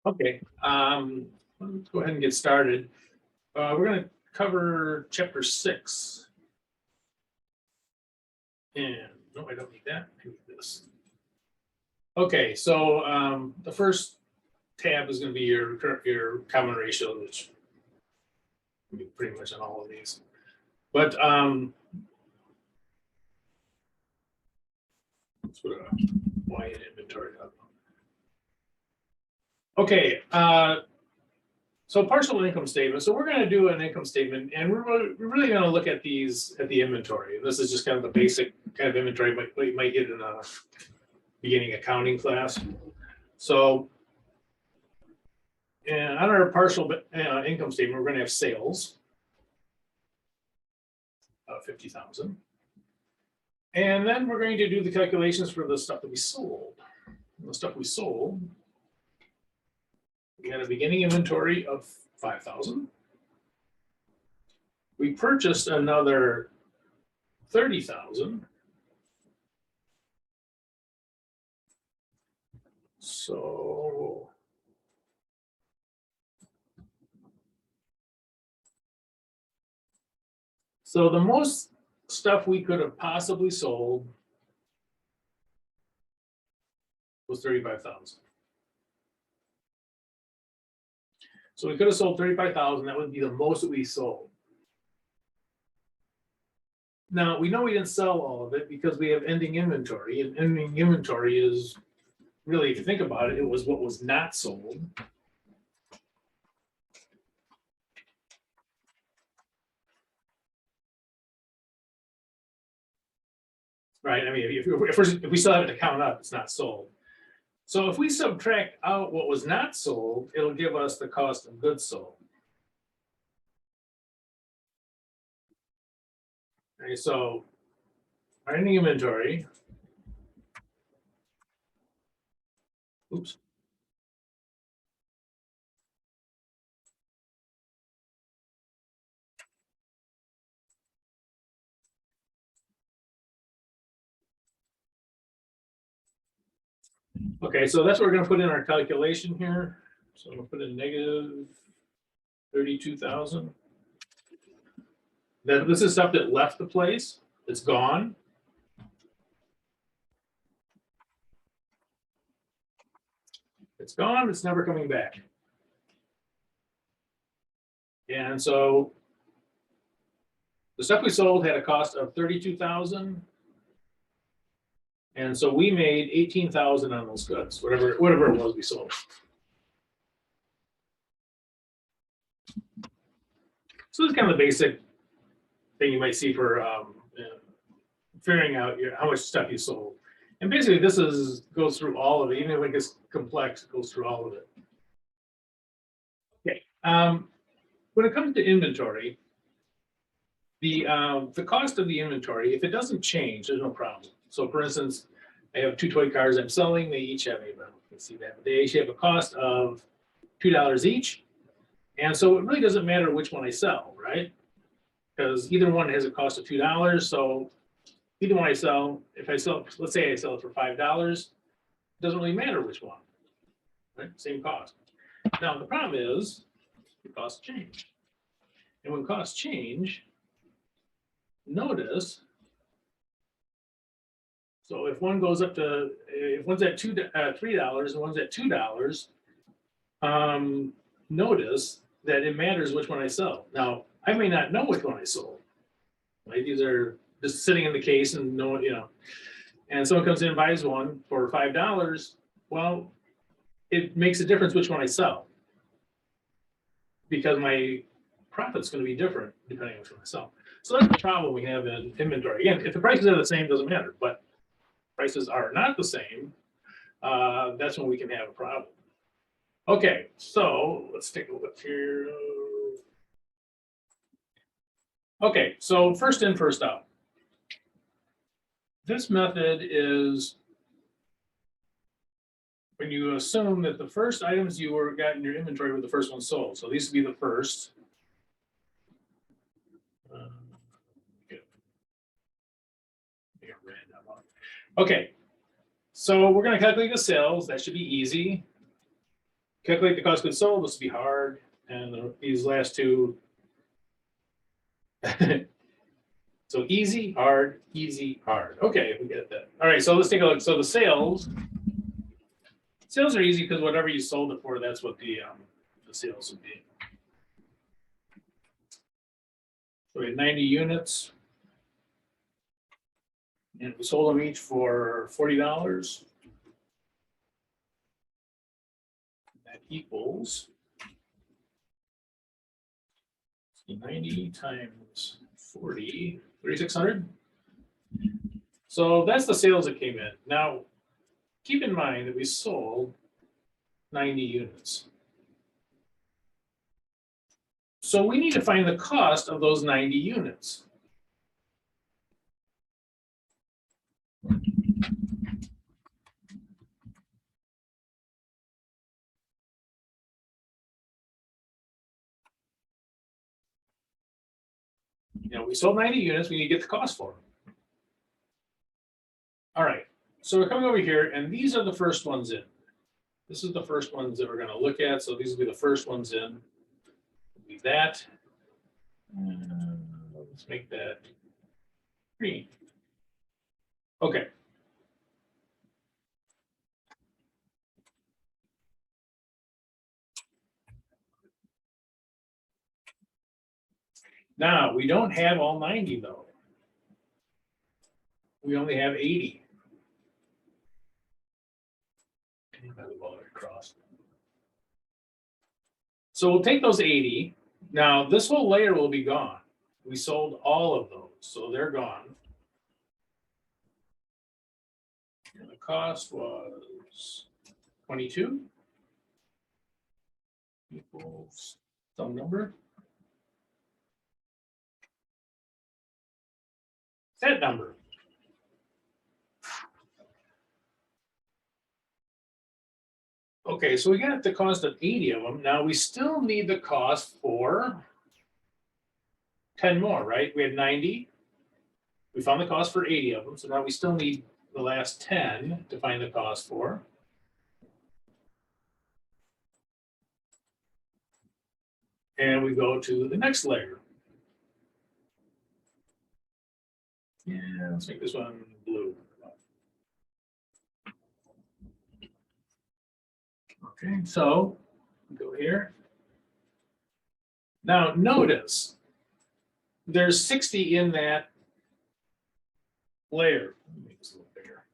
Okay, let's go ahead and get started. We're going to cover chapter 6. And no, I don't need that. I need this. Okay, so the first tab is going to be your common ratio, which can be pretty much on all of these. But let's put a Y in inventory up. Okay, so partial income statement. So we're going to do an income statement, and we're really going to look at these at the inventory. This is just kind of the basic kind of inventory what you might get in a beginning accounting class. So, and on our partial income statement, we're going to have sales of 50,000, and then we're going to do the calculations for the stuff that we sold. And the stuff we sold, we had a beginning inventory of 5,000. We purchased another 30,000. So the most stuff we could have possibly sold was 35,000. So we could have sold 35,000. That would be the most that we sold. Now we know we didn't sell all of it because we have ending inventory, and ending inventory is really, if you think about it, it was what was not sold. Right. I mean, if we still have it to count up, it's not sold. So if we subtract out what was not sold, it'll give us the cost of goods sold. Okay, so our ending inventory. Oops. Okay, so that's what we're going to put in our calculation here. So I'm going to put in negative 32,000. Then this is stuff that left the place. It's gone. It's gone. It's never coming back. And so the stuff we sold had a cost of 32,000. And so we made 18,000 on those goods, whatever it was we sold. So this is kind of the basic thing you might see for figuring out how much stuff you sold. And basically this goes through all of it. Even if it gets complex, it goes through all of it. Okay. When it comes to inventory, the cost of the inventory, if it doesn't change, there's no problem. So for instance, I have 2 toy cars I'm selling. They each have you can see that, but they each have a cost of $2 each. And so it really doesn't matter which one I sell, right? Because either one has a cost of $2. So either one I sell, if I sell, let's say I sell it for $5, it doesn't really matter which one, right? Same cost. Now the problem is the costs change. And when costs change, notice, so if one goes up to, if one's at $3 and one's at $2, notice that it matters which one I sell. Now, I may not know which one I sold. Right? These are just sitting in the case and no, and someone comes in and buys one for $5. Well, it makes a difference which one I sell because my profit's going to be different depending on which one I sell. So that's the problem we have in inventory. Again, if the prices are the same, it doesn't matter. But prices are not the same, that's when we can have a problem. Okay, so let's take a look here. Okay, so first in, first out. This method is when you assume that the first items you got in your inventory were the first ones sold. So these would be the first. Okay, so we're going to calculate the sales. That should be easy. calculate the cost of goods sold. This will be hard. And these last two. So easy, hard, easy, hard. Okay, we get that. All right, so let's take a look. So the sales are easy because whatever you sold it for, that's what the sales would be. So we had 90 units. And we sold them each for $40. That equals 90 times 40, 3,600. So that's the sales that came in. Now, keep in mind that we sold 90 units. So we need to find the cost of those 90 units. We sold 90 units, we need to get the cost for them. All right, so we're coming over here, and these are the first ones in. This is the first ones that we're going to look at, so these will be the first ones in. Be that. Let's make that green. Okay. Now, we don't have all 90, though. We only have 80. So we'll take those 80. Now, this whole layer will be gone. We sold all of those, so they're gone. And the cost was 22 equals some number. That number. Okay, so we got the cost of 80 of them. Now we still need the cost for 10 more, right? We had 90. We found the cost for 80 of them. So now we still need the last 10 to find the cost for. And we go to the next layer. Yeah, let's make this one blue. Okay, so go here. Now notice there's 60 in that layer. Let me make this a little bigger.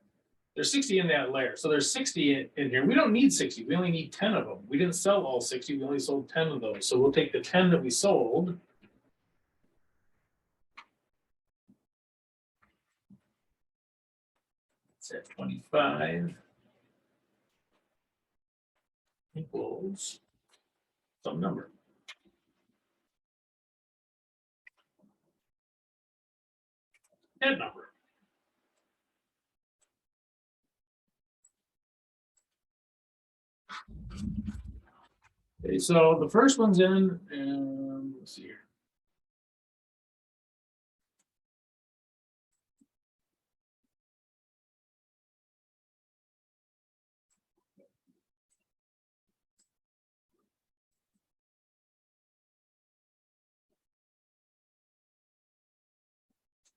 There's 60 in that layer. So there's 60 in here. We don't need 60. We only need 10 of them. We didn't sell all 60. We only sold 10 of those. So we'll take the 10 that we sold. It's at 25 equals some number. That number. Okay, so the first one's in, and let's see here.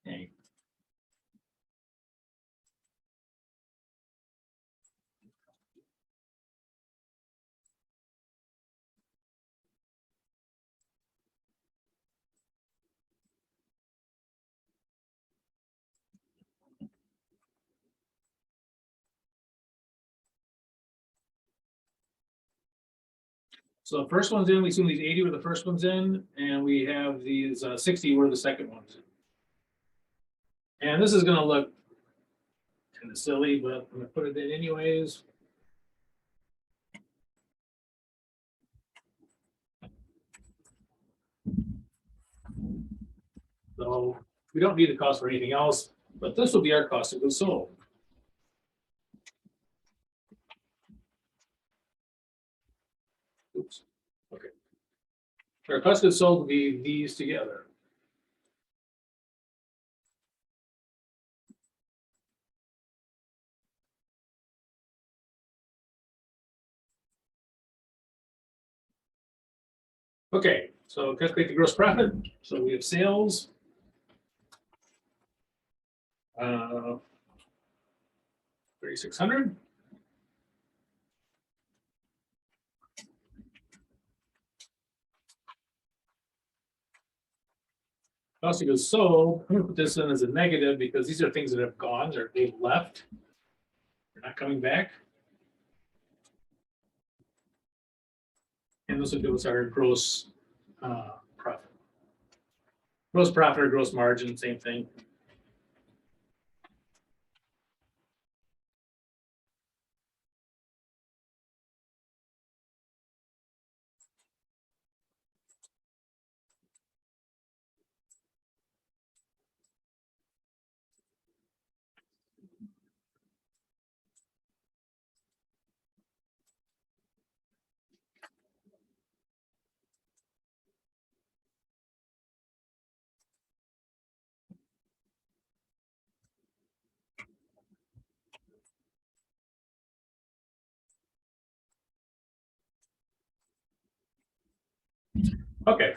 Okay. So the first one's in, we assume these 80 were the first ones in, and we have these 60 were the second ones in. And this is going to look kind of silly, but I'm going to put it in anyways. So we don't need the cost for anything else, but this will be our cost of goods sold. Oops. Okay. Our cost of goods sold will be these together. Okay, so calculate the gross profit. So we have sales. 3,600. Cost of goods sold, I'm gonna put this in as a negative because these are things that have gone, or they've left. They're not coming back. And this will give us our gross profit. Gross profit or gross margin, same thing. Okay.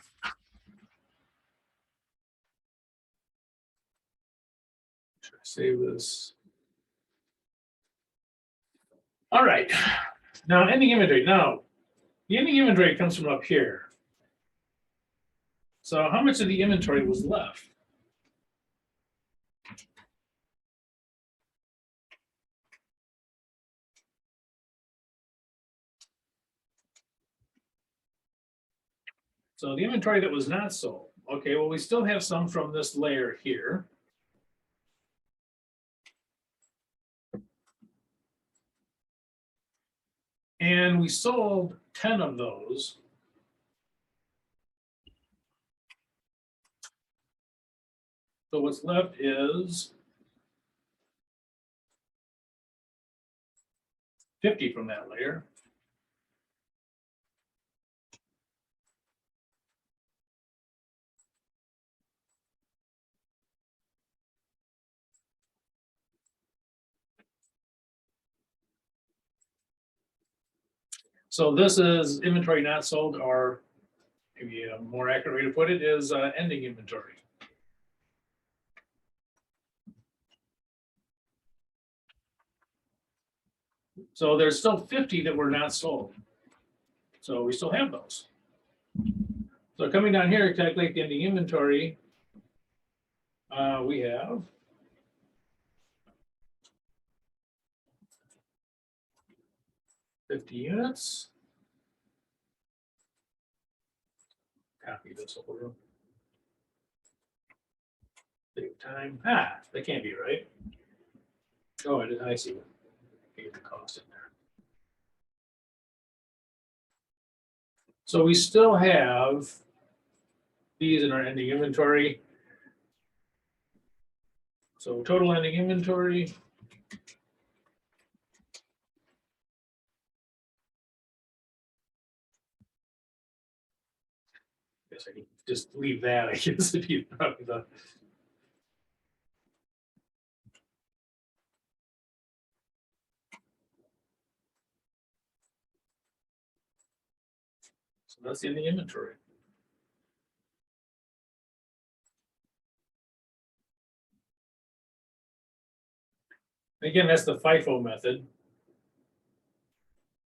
Should I save this? All right. Now ending inventory. Now, the ending inventory comes from up here. So how much of the inventory was left? So the inventory that was not sold. Okay, well, we still have some from this layer here. And we sold 10 of those. So what's left is 50 from that layer. So this is inventory not sold, or maybe a more accurate way to put it is ending inventory. So there's still 50 that were not sold. So we still have those. So coming down here, calculate the ending inventory. We have 50 units. Copy this over. Save time. That can't be right. Oh, I see. Get the cost in there. So we still have these in our ending inventory. So total ending inventory. I guess I can just leave that, I guess, if you probably the. So that's in the inventory. Again, that's the Fifo method.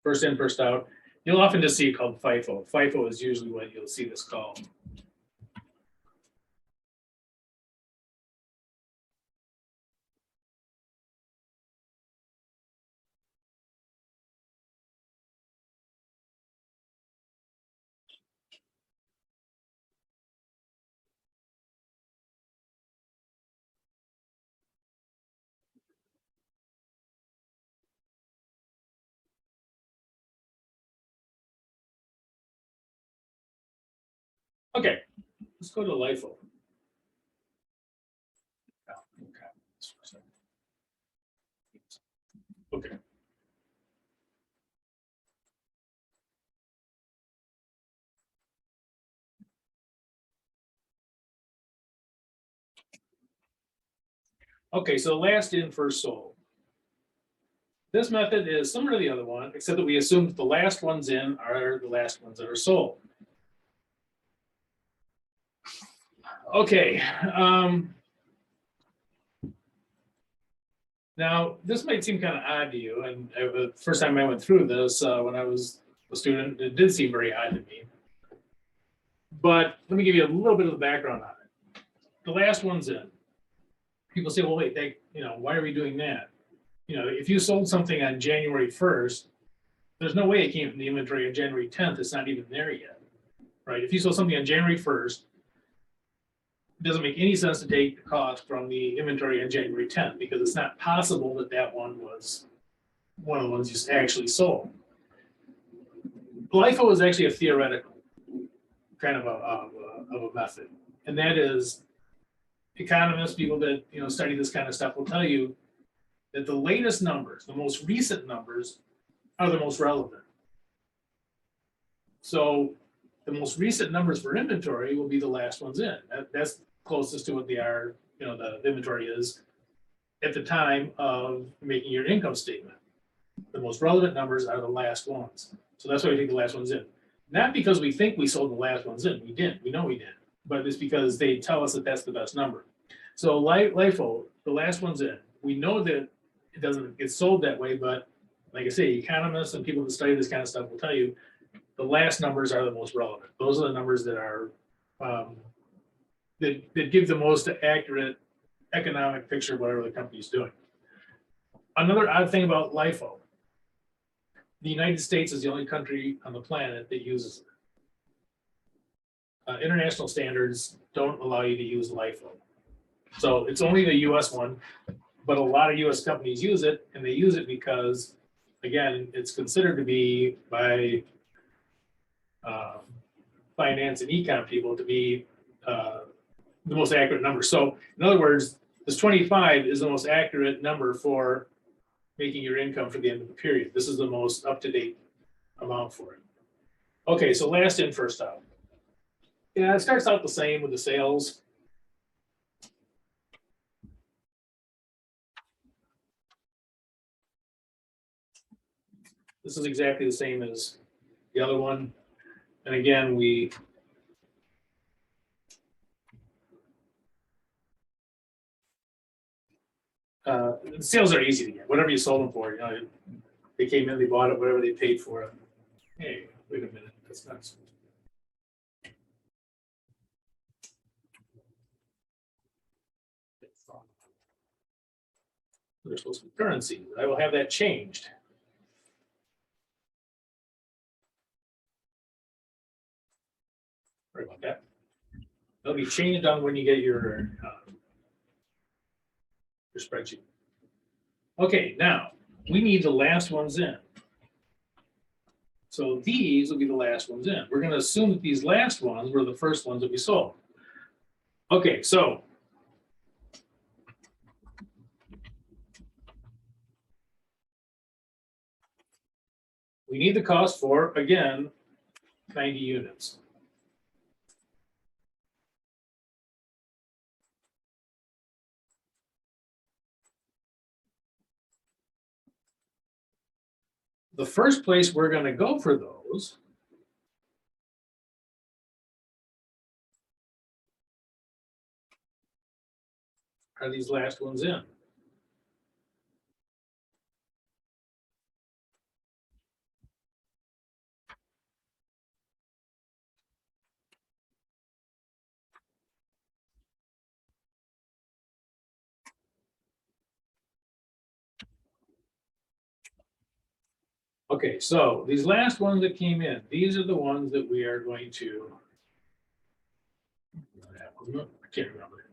First in, first out. You'll often just see it called Fifo. Fifo is usually what you'll see this called. Okay, let's go to Lipo. Okay. Okay, so last in, first sold. This method is similar to the other one, except that we assume that the last ones in are the last ones that are sold. Okay. Now, this might seem kind of odd to you, and the first time I went through this, when I was a student, it did seem very odd to me. But let me give you a little bit of the background on it. The last one's in. People say, well, wait, why are we doing that? If you sold something on January 1st, there's no way it came from the inventory on January 10th. It's not even there yet, right? If you sold something on January 1st, it doesn't make any sense to take the cost from the inventory on January 10th because it's not possible that that one was one of the ones you actually sold. Lipo is actually a theoretical kind of a method, and that is economists, people that study this kind of stuff will tell you that the latest numbers, the most recent numbers, are the most relevant. So the most recent numbers for inventory will be the last ones in. That's closest to what they are, the inventory is at the time of making your income statement. The most relevant numbers are the last ones. So that's why we take the last ones in. Not because we think we sold the last ones in. We didn't. We know we did. But it's because they tell us that that's the best number. So LIFO, the last one's in. We know that it doesn't get sold that way, but like I say, economists and people that study this kind of stuff will tell you the last numbers are the most relevant. Those are the numbers that are that give the most accurate economic picture of whatever the company's doing. Another odd thing about LIFO, the United States is the only country on the planet that uses it. International standards don't allow you to use LIFO. So it's only the US one, but a lot of US companies use it, and they use it because, again, it's considered to be by finance and econ people to be the most accurate number. So in other words, this 25 is the most accurate number for making your income for the end of the period. This is the most up-to-date amount for it. Okay, so last in, first out. Yeah, it starts out the same with the sales. This is exactly the same as the other one. And again, sales are easy to get. Whatever you sold them for, they came in, they bought it, whatever they paid for it. Hey, wait a minute, that's nuts. There's supposed to be currency. I will have that changed. Sorry about that. It'll be changed on when you get your spreadsheet. Okay, now we need the last ones in. So these will be the last ones in. We're going to assume that these last ones were the first ones that we sold. Okay, so we need the cost for, again, 90 units. The first place we're going to go for those are these last ones in. Okay, so these last ones that came in, these are the ones that we are going to, I can't remember.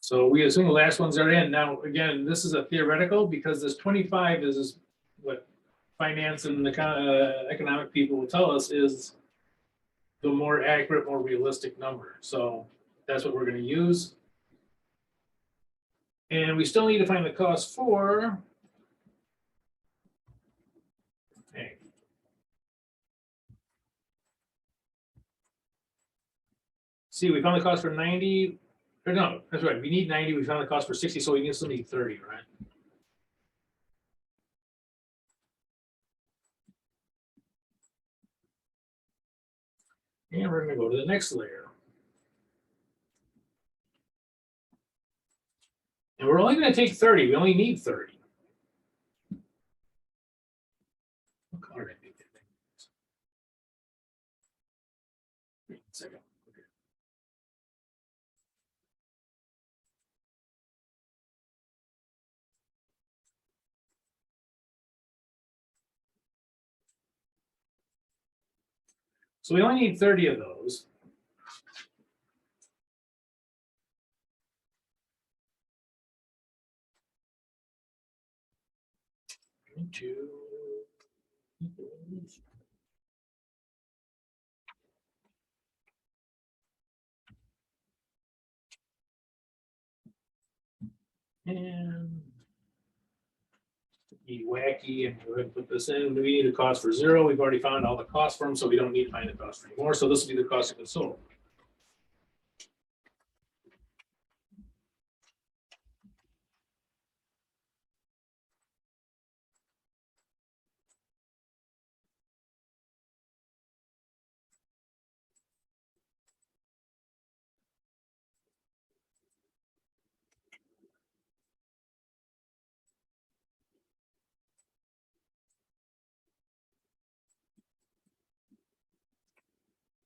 So we assume the last ones are in. Now, again, this is a theoretical because this 25 is what finance and the economic people will tell us is the more accurate, more realistic number. So that's what we're going to use. And we still need to find the cost for, okay. See, we found the cost for 90, or no, that's right. We need 90, we found the cost for 60, so we still need 30, right? And we're gonna go to the next layer. And we're only gonna take 30, we only need 30. What color did I make that thing? Wait a second. Okay. So we only need 30 of those. Two. And be wacky and go ahead and put this in. We need a cost for 0. We've already found all the costs for them, so we don't need to find the cost anymore. So this will be the cost of goods sold.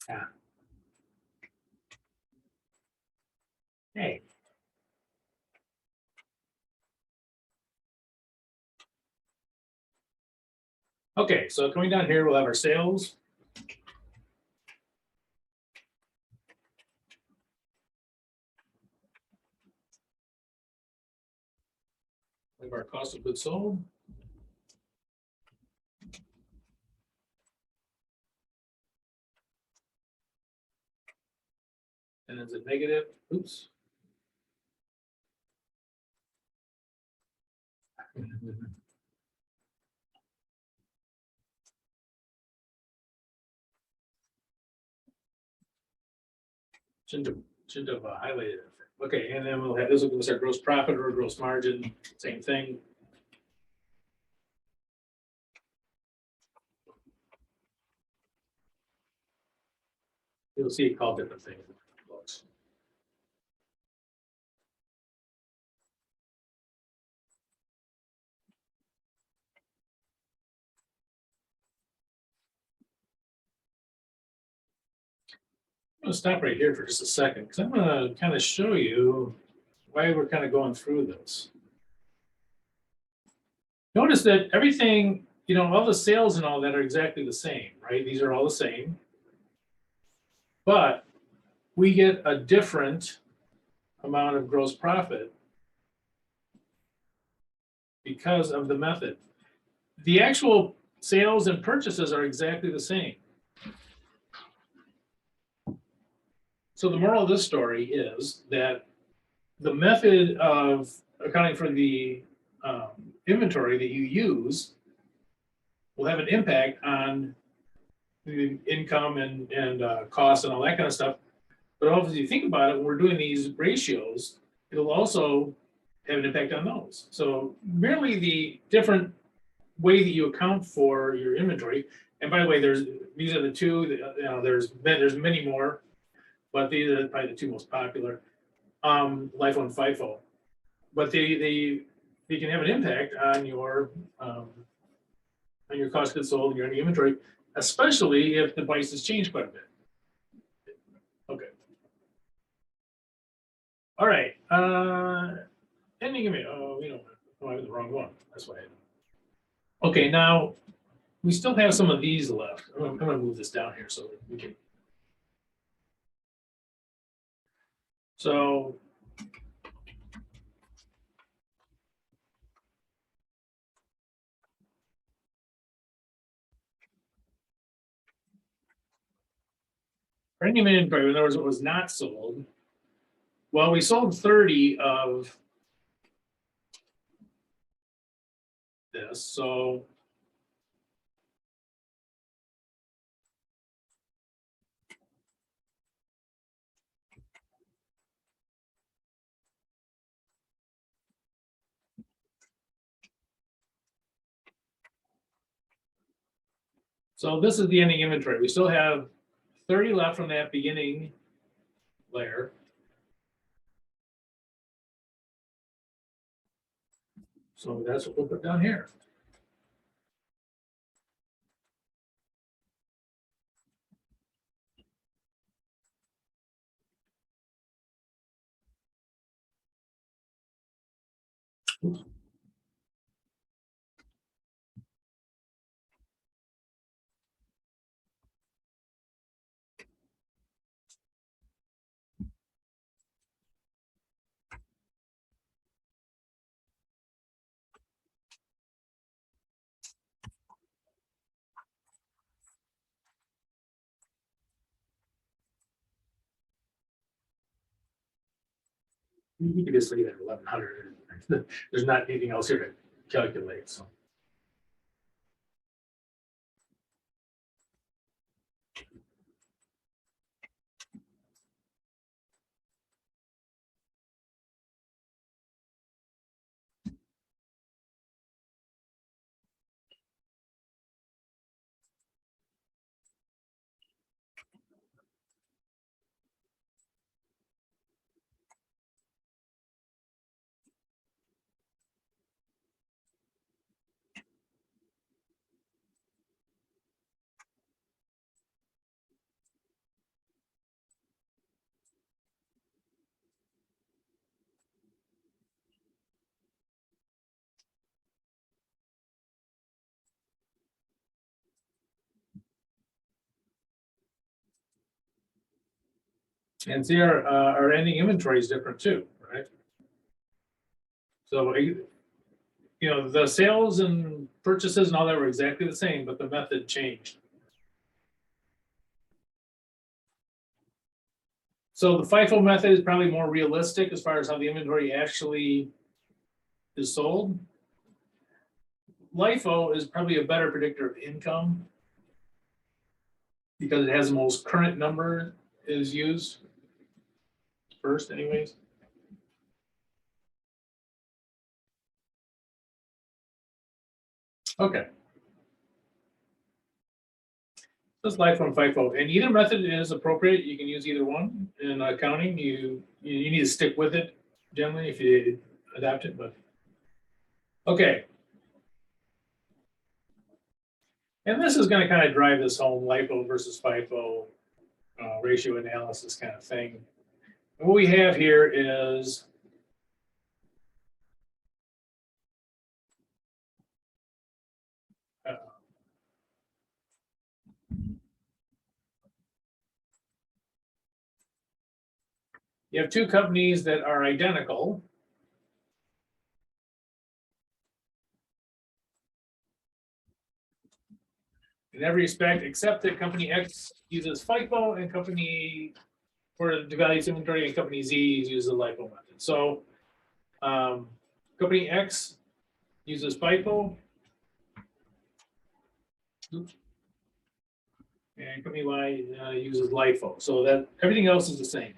Ah. Hey. Okay, so coming down here, we'll have our sales. We have our cost of goods sold. And it's a negative. Oops. Shouldn't have highlighted it. Okay, and then we'll have this will give us our gross profit or gross margin, same thing. You'll see it called different things. I'm gonna stop right here for just a second because I'm gonna kind of show you why we're kind of going through this. Notice that everything, all the sales and all that are exactly the same, right? These are all the same. But we get a different amount of gross profit because of the method. The actual sales and purchases are exactly the same. So the moral of this story is that the method of accounting for the inventory that you use will have an impact on the income and costs and all that kind of stuff. But obviously, you think about it, when we're doing these ratios, it'll also have an impact on those. So merely the different way that you account for your inventory. And by the way, these are the two. There's many more, but these are probably the two most popular. Lipo and Fifo, but they can have an impact on your cost of goods sold and your inventory, especially if the prices change quite a bit. Okay. All right. Ending of it. Oh, I have the wrong one. That's why. Okay, now we still have some of these left. I'm going to move this down here so that we can. So. Ending inventory, in other words, it was not sold. Well, we sold 30 of this, so this is the ending inventory. We still have 30 left from that beginning layer. So that's what we'll put down here. Oops. You can just leave it at 1100. There's not anything else here to calculate. So. And see, our ending inventory is different too, right? So, you know, the sales and purchases and all that were exactly the same, but the method changed. So the FIFO method is probably more realistic as far as how the inventory actually is sold. LIFO is probably a better predictor of income because it has the most current number is used first anyways. Okay. That's LIFO and FIFO, and either method is appropriate. You can use either one. In accounting, you need to stick with it generally if you adapt it, but okay. And this is going to kind of drive this home, LIFO versus FIFO ratio analysis kind of thing. And what we have here is you have two companies that are identical. In every respect, except that company X uses FIFO and company for the values inventory and company Z uses the LIFO method. So company X uses FIFO. Oops. And company Y uses LIFO. So that everything else is the same.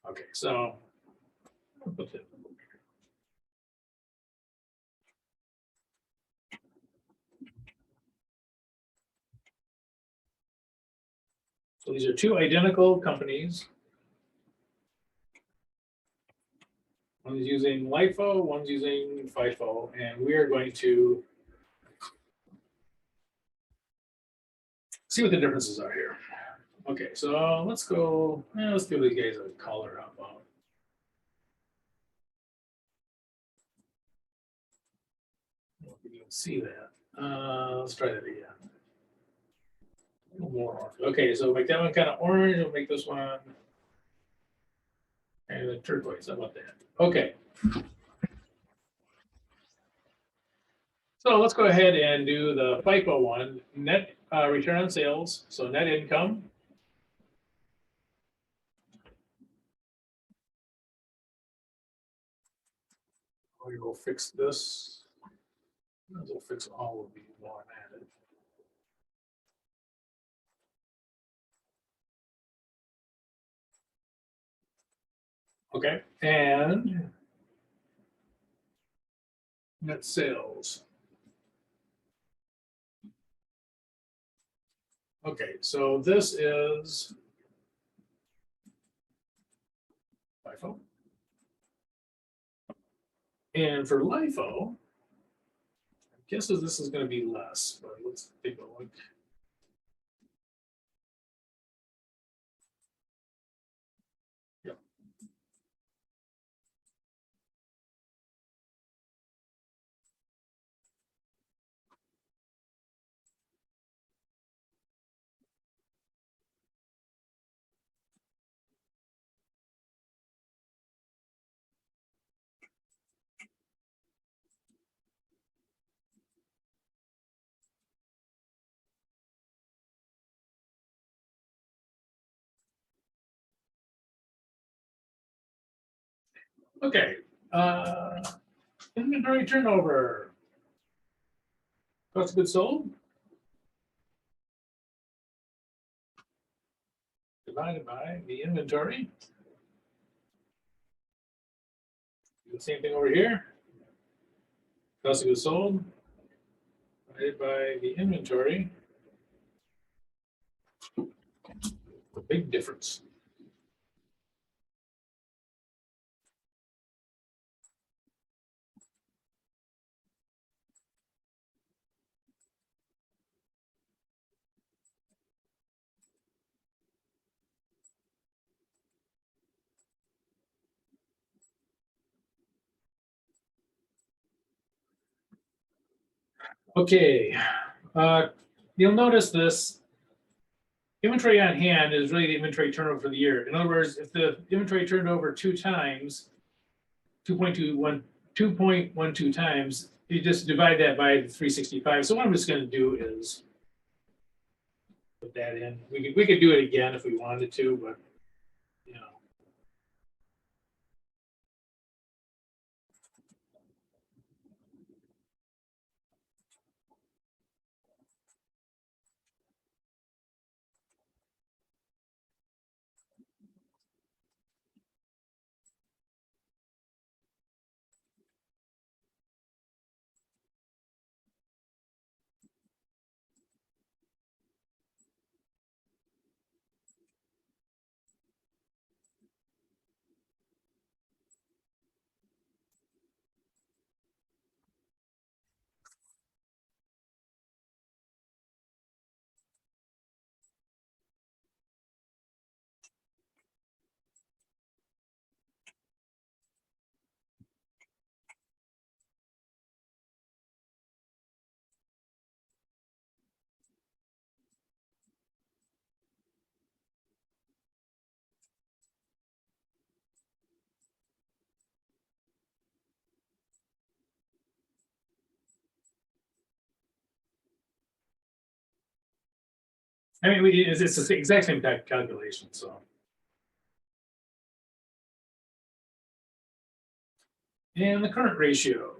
Okay, so so these are two identical companies. One's using LIFO, one's using FIFO, and we are going to see what the differences are here. Okay, so let's go, let's give these guys a color. How about? You can see that. Let's try that again. A little more orange. Okay, so make that one kind of orange. We'll make this one and the turquoise. How about that? Okay. So let's go ahead and do the FIFO one. Net return on sales. So net income. We will fix this. We'll fix all of these while I'm at it. Okay, and Net sales. Okay, so this is LIFO. And for LIFO, I guess this is going to be less, but let's take a look. Yep. Okay, inventory turnover. Cost of goods sold divided by the inventory. Do the same thing over here. Cost of goods sold divided by the inventory. A big difference. Okay, you'll notice this inventory on hand is really the inventory turnover for the year. In other words, if the inventory turned over 2 times, 2.12 times, you just divide that by the 365. So what I'm just going to do is put that in. We could do it again if we wanted to, but you know. I mean, it's the exact same type of calculation. So, and the current ratio.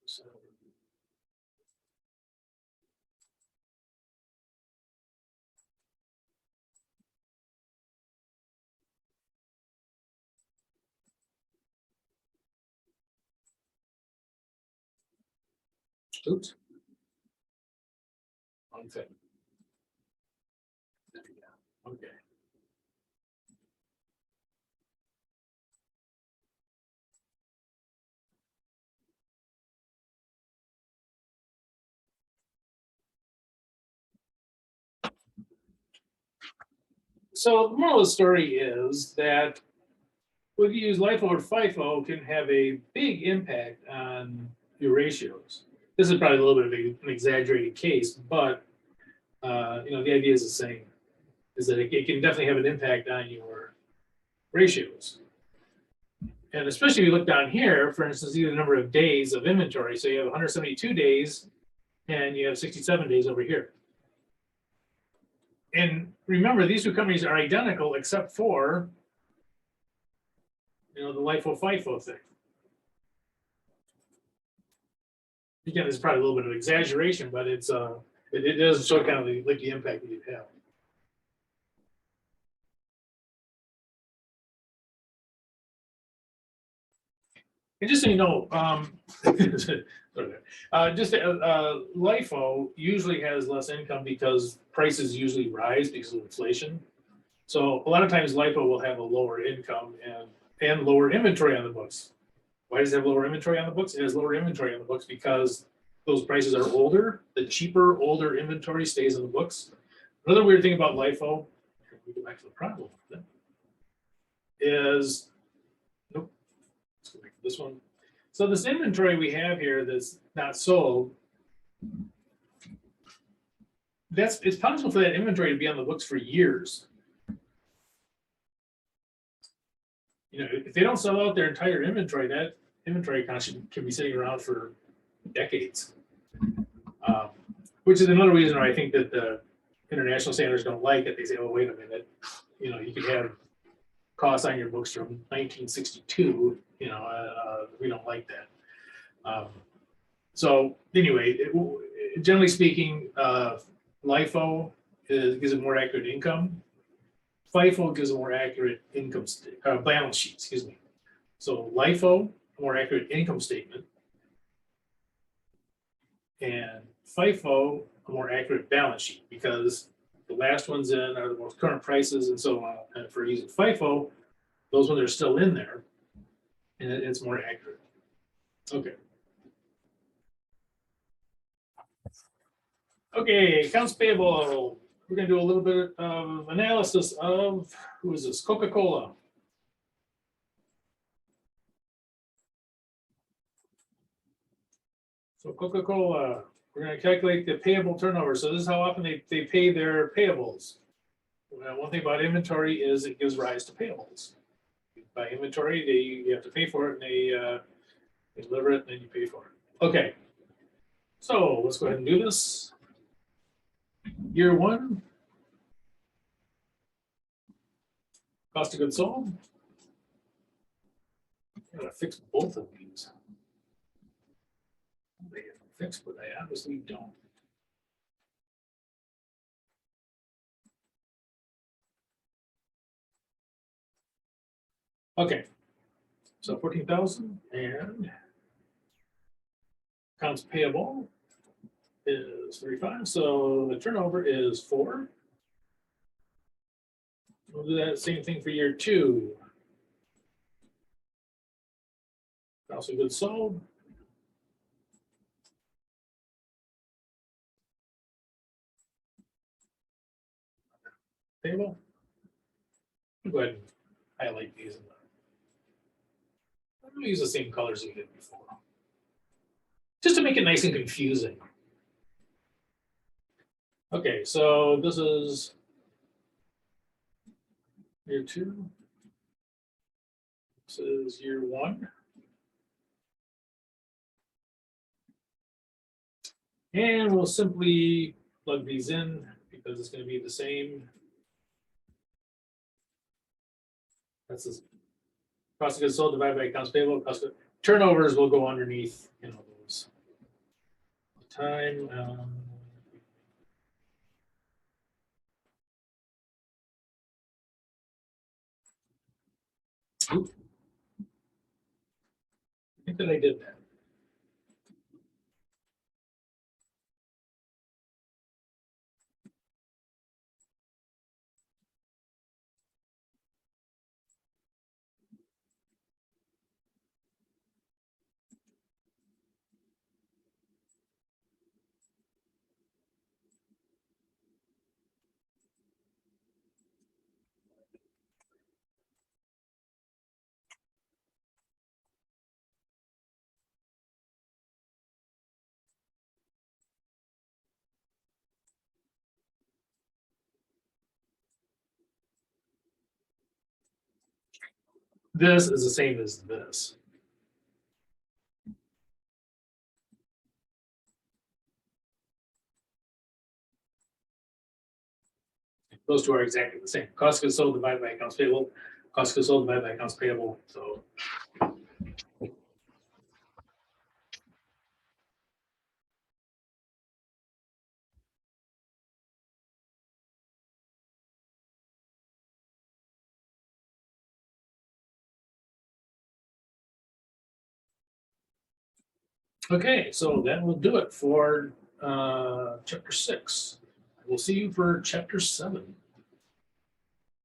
So, oops. Wrong thing. There we go. Okay. So the moral of the story is that whether you use LIFO or FIFO can have a big impact on your ratios. This is probably a little bit of an exaggerated case, but you know, the idea is the same, is that it can definitely have an impact on your ratios. And especially if you look down here, for instance, the number of days of inventory. So you have 172 days and you have 67 days over here. And remember, these two companies are identical except for, you know, the LIFO FIFO thing. Again, it's probably a little bit of exaggeration, but it's it does show kind of like the impact that you have. And just so you know, just LIFO usually has less income because prices usually rise because of inflation. So a lot of times LIFO will have a lower income and lower inventory on the books. Why does it have lower inventory on the books? It has lower inventory on the books because those prices are older. The cheaper, older inventory stays on the books. Another weird thing about LIFO, we go back to the problem, is, nope, let's go back to this one. So this inventory we have here that's not sold, it's possible for that inventory to be on the books for years. You know, if they don't sell out their entire inventory, that inventory can be sitting around for decades. Which is another reason why I think that the international standards don't like it. They say, oh, wait a minute, you know, you could have costs on your books from 1962, you know, we don't like that. So anyway, generally speaking, LIFO gives a more accurate income. FIFO gives a more accurate income balance sheet, excuse me. So LIFO, a more accurate income statement, and FIFO, a more accurate balance sheet, because the last ones in are the most current prices and so on. And for using FIFO, those ones are still in there, and it's more accurate. Okay. Okay, accounts payable. We're going to do a little bit of analysis of, who is this? Coca-Cola. So Coca-Cola, we're going to calculate the payable turnover. So this is how often they pay their payables. One thing about inventory is it gives rise to payables. By inventory, you have to pay for it, and they deliver it, and then you pay for it. Okay, so let's go ahead and do this. Year one, cost of goods sold. I'm going to fix both of these. They get fixed, but I obviously don't. Okay, so 14,000, and accounts payable is 35, so the turnover is 4. We'll do that same thing for year two. Cost of goods sold. Payable. Go ahead and highlight these. I'm going to use the same colors we did before, just to make it nice and confusing. Okay, so this is year two. This is year one. And we'll simply plug these in because it's going to be the same. That's the cost of goods sold divided by accounts payable. Cost of turnovers will go underneath, you know, those. Time. I think that I did that. This is the same as this. Those two are exactly the same. Cost of goods sold divided by accounts payable. Cost of goods sold divided by accounts payable. So Okay, so that will do it for chapter 6. We'll see you for chapter 7.